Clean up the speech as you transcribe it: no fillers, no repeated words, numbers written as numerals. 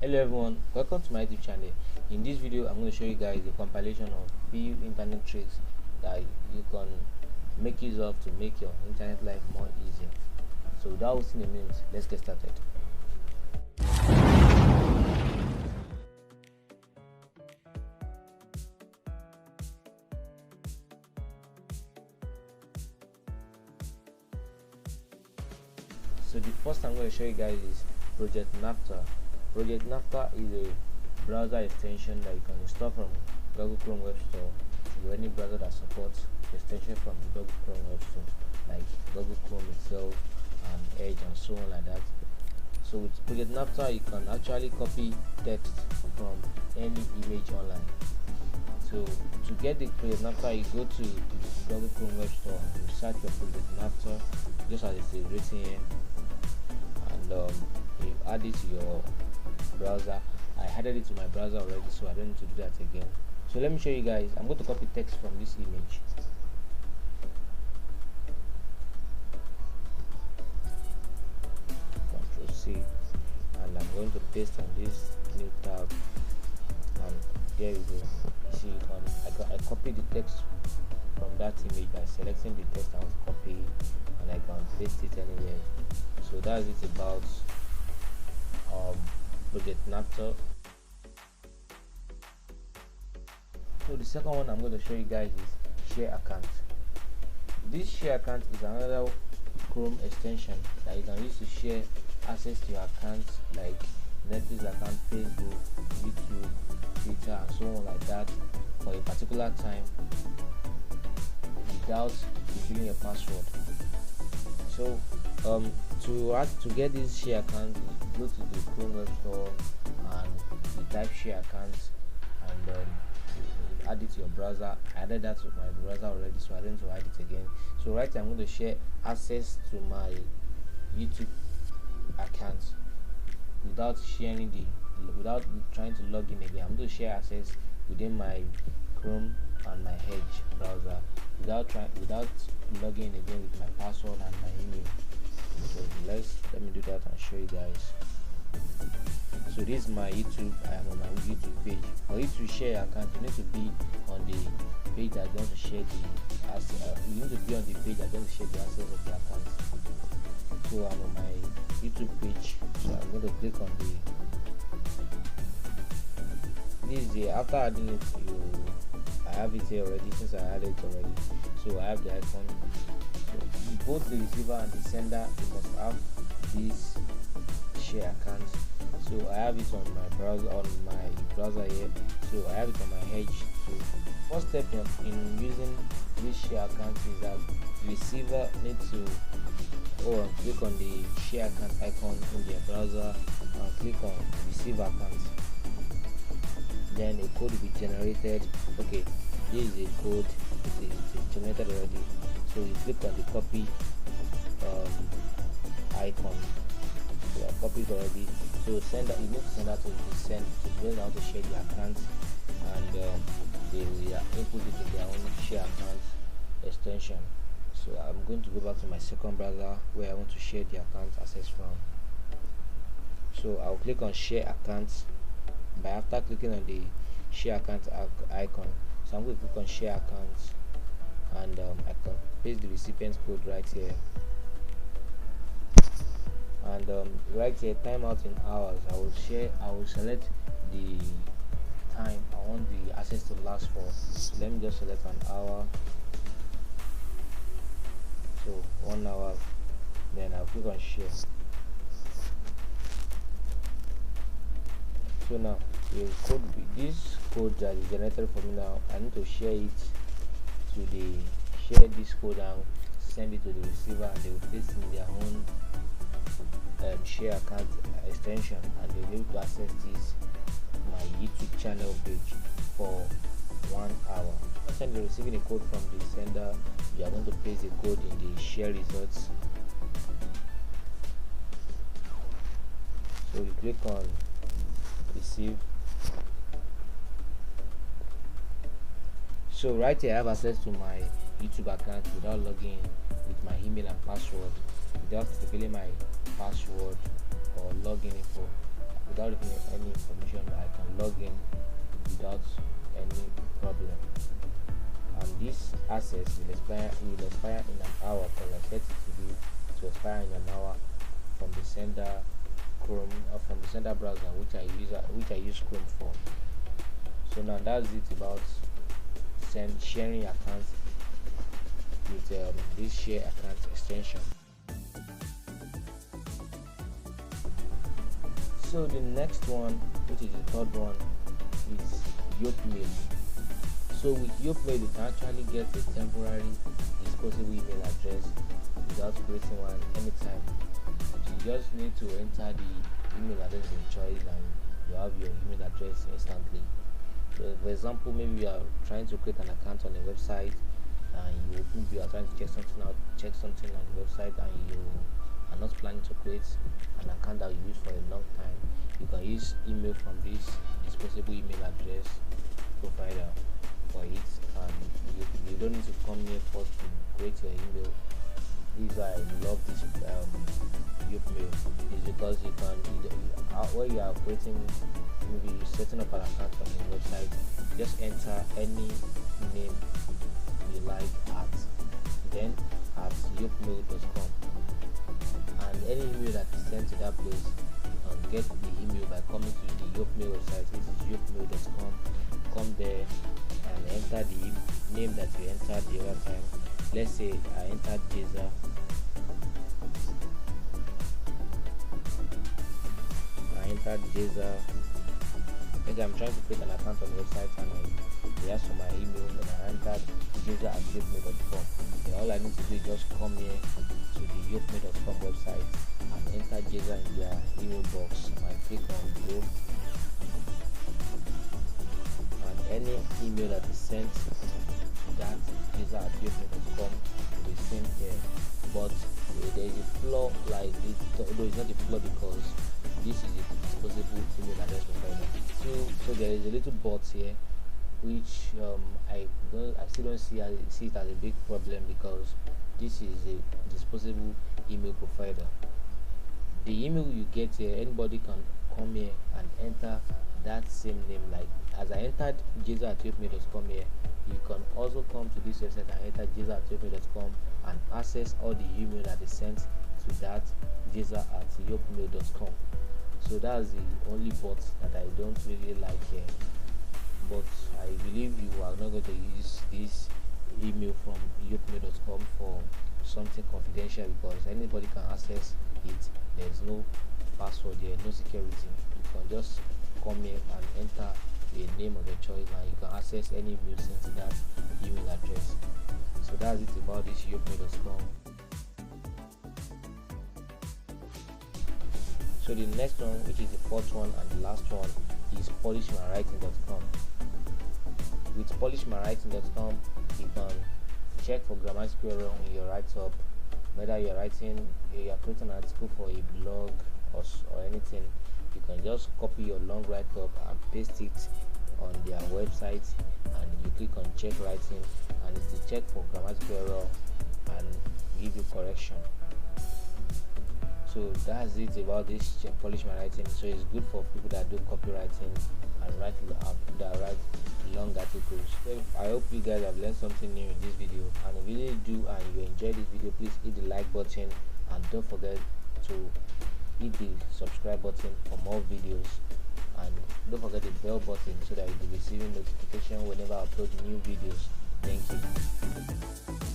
Hello everyone, welcome to my YouTube channel. In this video I'm going to show you guys the compilation of few internet tricks that you can make use of to make your internet life more easier. So without wasting a minute, let's get started. So the first I'm going to show you guys is Project Naphtha. Project Naphtha is a browser extension that you can install from Google Chrome Web Store to any browser that supports extension from the Google Chrome Web Store, like Google Chrome itself and Edge and so on like that. So with Project Naphtha, you can actually copy text from any image online. So to get the Project Naphtha, you go to the Google Chrome Web Store and you search for Project Naphtha, just as it is written here, and you add it to your browser. I added it to my browser already, so I don't need to do that again. So let me show you guys. I'm going to copy text from this image. Ctrl C, and I'm going to paste on this new tab, and there you go. You see, I copied the text from that image by selecting the text I want to copy, and I can paste it anywhere. So that's it about Project Naphtha. So the second one I'm going to show you guys is Share Account. This Share Account is another Chrome extension that you can use to share access to your accounts like Netflix account, Facebook, YouTube, Twitter, and so on like that for a particular time without filling a password. So to get this share account, you go to the Chrome Web Store and you type share account, and you add it to your browser. I added that to my browser already, so I don't need to add it again. So right here I'm going to share access to my YouTube account without without trying to log in again. I'm going to share access within my Chrome and my Edge browser without logging in again with my password and my email. So let me do that and show you guys. So this is my YouTube. I am on my YouTube page. For you to share your account, you need to be on the page that you want to share the access. You need to be on the page that you want to share the access of the account. So I'm on my YouTube page. So I'm going to click on after adding it, I have it here already since I added it already. So I have the icon. So both the receiver and the sender, they must have this share account. So I have it on my browser here. So I have it on my Edge. So first step in using this share account is that the receiver needs to click on the share account icon in their browser and click on receive account. Then a code will be generated. Okay, this is a code. It's generated already. So you click on the copy icon. So I copied already. So send that. You need to send that to the send to those how to share the account, and they will input it in their own share account extension. So I'm going to go back to my second browser where I want to share the account access from. So I'll click on share account. By after clicking on the share account icon, so I'm going to click on share account, and I can paste the recipient code right here, and right here timeout in hours. I will select the time I want the access to last for. So let me just select an hour, so 1 hour. Then I'll click on share. So now this code that is generated for me now, I need to share this code and send it to the receiver, and they will paste in their own share account extension, and they'll be able to access this my YouTube channel page for 1 hour. Once you're receiving a code from the sender, you are going to paste the code in the share results. So you click on receive. So right here I have access to my YouTube account without logging with my email and password, without revealing my password or login info. without leaving any information, I can log in without any problem. And this access will expire in an hour, because I set it to expire in an hour from the sender Chrome, or from the sender browser, which I use Chrome for. So now that's it about sharing accounts with this share account extension. So the next one, which is the third one, is Yopmail. So with Yopmail, you can actually get a temporary disposable email address without creating one anytime. So you just need to enter the email address in choice, and you have your email address instantly. So for example, maybe you are trying to create an account on a website, and you are trying to check something on the website, and you are not planning to create an account that you use for a long time. You can use email from this disposable email address provider for it, and you don't need to come here first to create your email. This is why I love this Yopmail, is because when you are creating, maybe setting up an account on your website, just enter any name you like at yopmail.com, and any email that is sent to that place, you can get the email by coming to the Yopmail website, which is yopmail.com. Come there and enter the name that you entered the other time. Let's say I entered Jazer. Maybe I'm trying to create an account on the website, and they ask for my email, and I entered jazer@yopmail.com. Then all I need to do is just come here to the yopmail.com website and enter Jazer in their email box, and click on go, and any email that is sent to that jazer@yopmail.com will be sent here. But there is a flaw, like this, although it's not a flaw, because this is a disposable email address provider. So there is a little but here, which I still don't see it as a big problem, because this is a disposable email provider. The email you get here, anybody can come here and enter that same name. Like as I entered jazer@yopmail.com here, you can also come to this website and enter jazer@yopmail.com and access all the email that is sent to that jazer@yopmail.com. So that's the only but that I don't really like here. But I believe you are not going to use this email from yopmail.com for something confidential, because anybody can access it. There is no password there, no security. You can just come here and enter a name of your choice, and you can access any email sent to that email address. So that's it about this yopmail.com. So the next one, which is the fourth one and the last one, is polishmywriting.com. With polishmywriting.com, you can check for grammatical error in your write-up, whether you are creating an article for a blog or anything. You can just copy your long write-up and paste it on their website, and you click on check writing, and it will check for grammatical error and give you correction. So that's it about this Polish my writing. So it's good for people that do copywriting and write long articles. So I hope you guys have learned something new in this video, and if you really do and you enjoyed this video, please hit the like button, and don't forget to hit the subscribe button for more videos, and don't forget the bell button so that you'll be receiving notification whenever I upload new videos. Thank you.